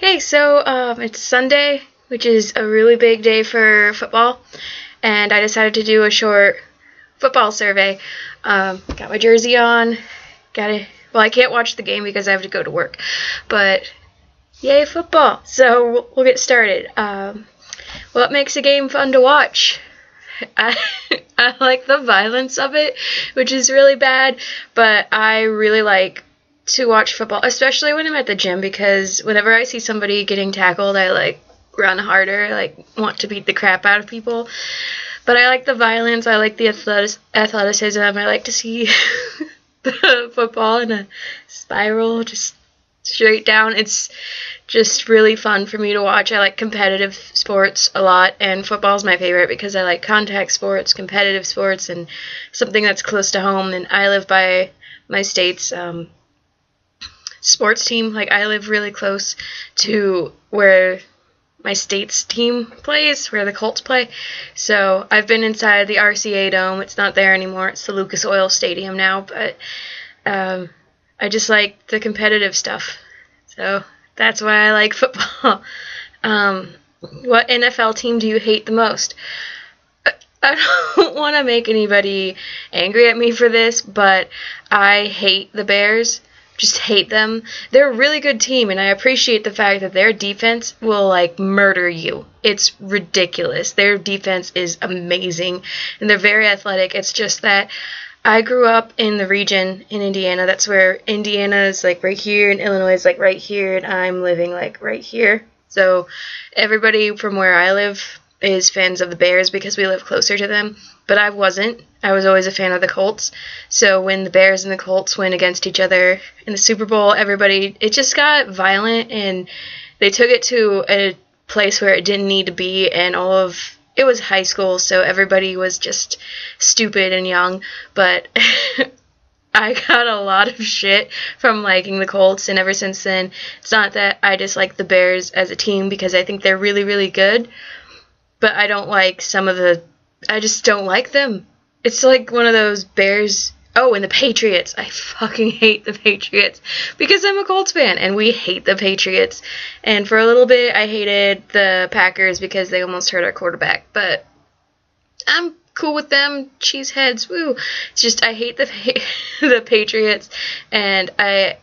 Hey, so it's Sunday, which is a really big day for football, and I decided to do a short football survey. Got my jersey on, well, I can't watch the game because I have to go to work, but yay, football! So we'll get started. What makes a game fun to watch? I, I like the violence of it, which is really bad, but I really like to watch football, especially when I'm at the gym, because whenever I see somebody getting tackled, I run harder, want to beat the crap out of people. But I like the violence, I like the athleticism, I like to see the football in a spiral, just straight down. It's just really fun for me to watch. I like competitive sports a lot, and football's my favorite because I like contact sports, competitive sports, and something that's close to home. And I live by my state's sports team. I live really close to where my state's team plays, where the Colts play. So I've been inside the RCA Dome. It's not there anymore. It's the Lucas Oil Stadium now, but I just like the competitive stuff. So that's why I like football. What NFL team do you hate the most? I don't want to make anybody angry at me for this, but I hate the Bears. Just hate them. They're a really good team, and I appreciate the fact that their defense will murder you. It's ridiculous. Their defense is amazing, and they're very athletic. It's just that I grew up in the region in Indiana. That's where Indiana is right here, and Illinois is right here, and I'm living right here. So everybody from where I live is fans of the Bears because we live closer to them, but I wasn't. I was always a fan of the Colts. So when the Bears and the Colts went against each other in the Super Bowl, it just got violent, and they took it to a place where it didn't need to be, and it was high school, so everybody was just stupid and young, but I got a lot of shit from liking the Colts, and ever since then, it's not that I dislike the Bears as a team because I think they're really, really good, but I don't like I just don't like them. It's one of those Bears. Oh, and the Patriots. I fucking hate the Patriots because I'm a Colts fan, and we hate the Patriots. And for a little bit, I hated the Packers because they almost hurt our quarterback, but I'm cool with them. Cheeseheads, woo. It's just I hate the Patriots, and I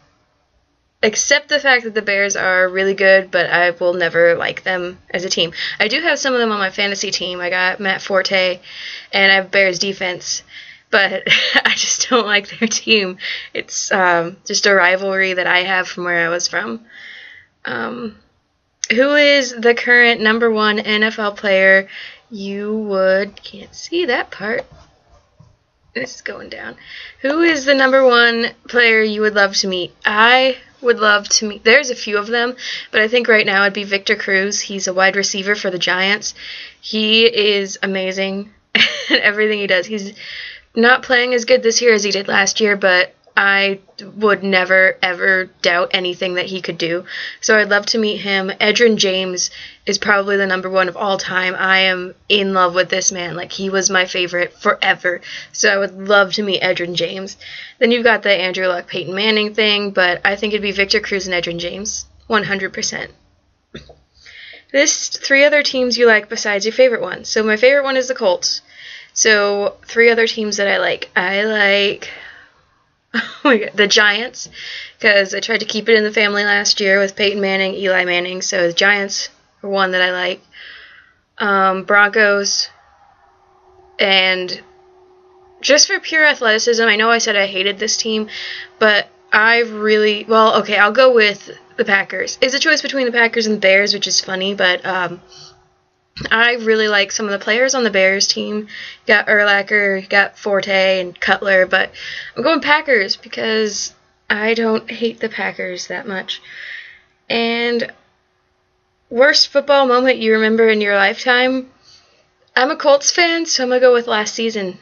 accept the fact that the Bears are really good, but I will never like them as a team. I do have some of them on my fantasy team. I got Matt Forte, and I have Bears defense, but I just don't like their team. It's just a rivalry that I have from where I was from. Who is the current number one NFL player can't see that part. This is going down. Who is the number one player you would love to meet? I would love to meet. There's a few of them, but I think right now it'd be Victor Cruz. He's a wide receiver for the Giants. He is amazing at everything he does. He's not playing as good this year as he did last year, but I would never, ever doubt anything that he could do. So I'd love to meet him. Edgerrin James is probably the number one of all time. I am in love with this man. He was my favorite forever. So I would love to meet Edgerrin James. Then you've got the Andrew Luck, Peyton Manning thing, but I think it'd be Victor Cruz and Edgerrin James. 100%. List 3 other teams you like besides your favorite one. So my favorite one is the Colts. So 3 other teams that I like. I like the Giants, because I tried to keep it in the family last year with Peyton Manning, Eli Manning, so the Giants are one that I like. Broncos, and just for pure athleticism, I know I said I hated this team, but I'll go with the Packers. It's a choice between the Packers and the Bears, which is funny, but I really like some of the players on the Bears team. You got Urlacher, you got Forte and Cutler, but I'm going Packers because I don't hate the Packers that much. And worst football moment you remember in your lifetime? I'm a Colts fan, so I'm going to go with last season.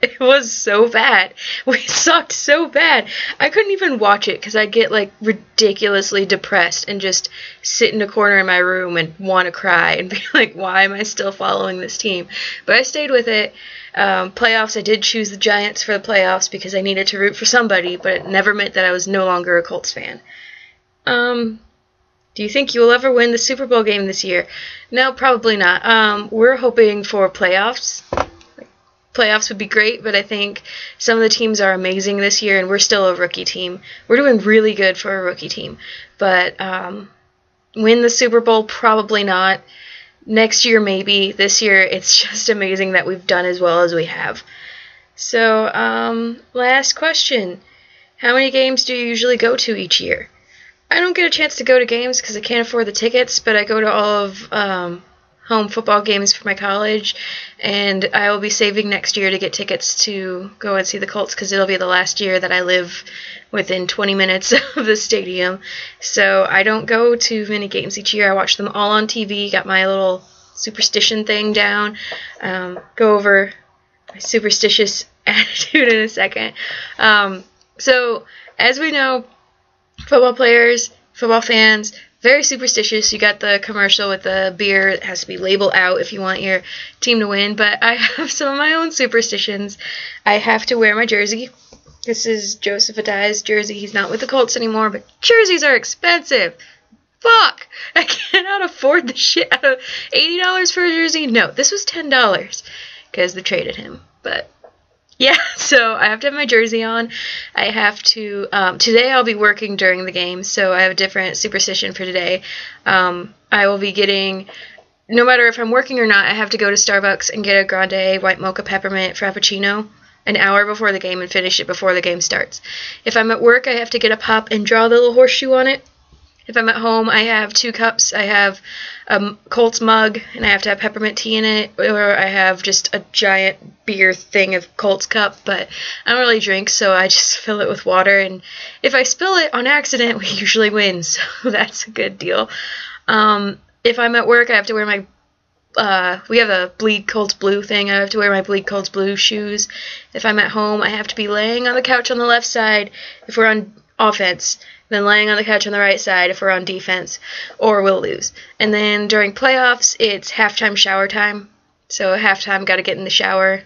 It was so bad. We sucked so bad. I couldn't even watch it because I get ridiculously depressed and just sit in a corner in my room and want to cry and be why am I still following this team? But I stayed with it. Playoffs, I did choose the Giants for the playoffs because I needed to root for somebody, but it never meant that I was no longer a Colts fan. Do you think you will ever win the Super Bowl game this year? No, probably not. We're hoping for playoffs. Playoffs would be great, but I think some of the teams are amazing this year, and we're still a rookie team. We're doing really good for a rookie team. But win the Super Bowl? Probably not. Next year, maybe. This year, it's just amazing that we've done as well as we have. So, last question. How many games do you usually go to each year? I don't get a chance to go to games because I can't afford the tickets, but I go to all of home football games for my college, and I will be saving next year to get tickets to go and see the Colts because it'll be the last year that I live within 20 minutes of the stadium. So I don't go to many games each year. I watch them all on TV, got my little superstition thing down, go over my superstitious attitude in a second. So, as we know, football players, football fans, very superstitious. You got the commercial with the beer. It has to be labeled out if you want your team to win. But I have some of my own superstitions. I have to wear my jersey. This is Joseph Adai's jersey. He's not with the Colts anymore, but jerseys are expensive. Fuck! I cannot afford the shit out of $80 for a jersey. No, this was $10 because they traded him. But yeah, so I have to have my jersey on. I have to, today I'll be working during the game, so I have a different superstition for today. I will be getting, no matter if I'm working or not, I have to go to Starbucks and get a grande white mocha peppermint frappuccino an hour before the game and finish it before the game starts. If I'm at work, I have to get a pop and draw the little horseshoe on it. If I'm at home, I have 2 cups. I have a Colts mug, and I have to have peppermint tea in it, or I have just a giant beer thing of Colts cup, but I don't really drink, so I just fill it with water, and if I spill it on accident, we usually win, so that's a good deal. If I'm at work, I have to wear my, we have a Bleed Colts Blue thing. I have to wear my Bleed Colts Blue shoes. If I'm at home, I have to be laying on the couch on the left side if we're on offense, then laying on the couch on the right side if we're on defense, or we'll lose. And then during playoffs, it's halftime shower time. So at halftime, got to get in the shower,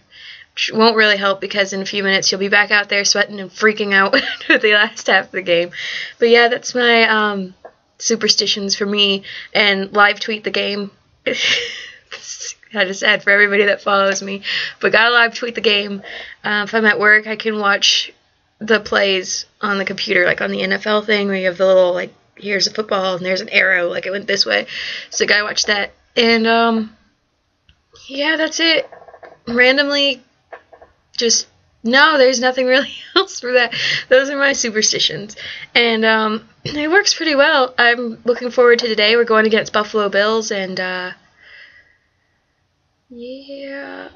which won't really help because in a few minutes you'll be back out there sweating and freaking out with the last half of the game. But yeah, that's my superstitions for me. And live tweet the game. I just said for everybody that follows me. But gotta live tweet the game. If I'm at work, I can watch the plays on the computer, like on the NFL thing where you have the little, like, here's a football and there's an arrow, like it went this way. So gotta watch that. And yeah, that's it. Randomly, just no, there's nothing really else for that. Those are my superstitions. And it works pretty well. I'm looking forward to today. We're going against Buffalo Bills, and yeah.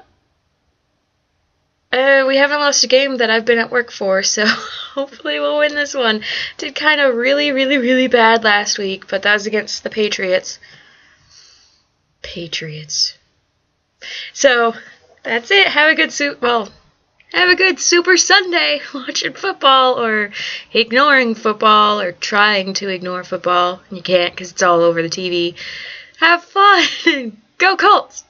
We haven't lost a game that I've been at work for, so hopefully we'll win this one. Did kind of really, really, really bad last week, but that was against the Patriots. So, that's it. Have a good Super Sunday watching football, or ignoring football, or trying to ignore football. You can't because it's all over the TV. Have fun! Go Colts!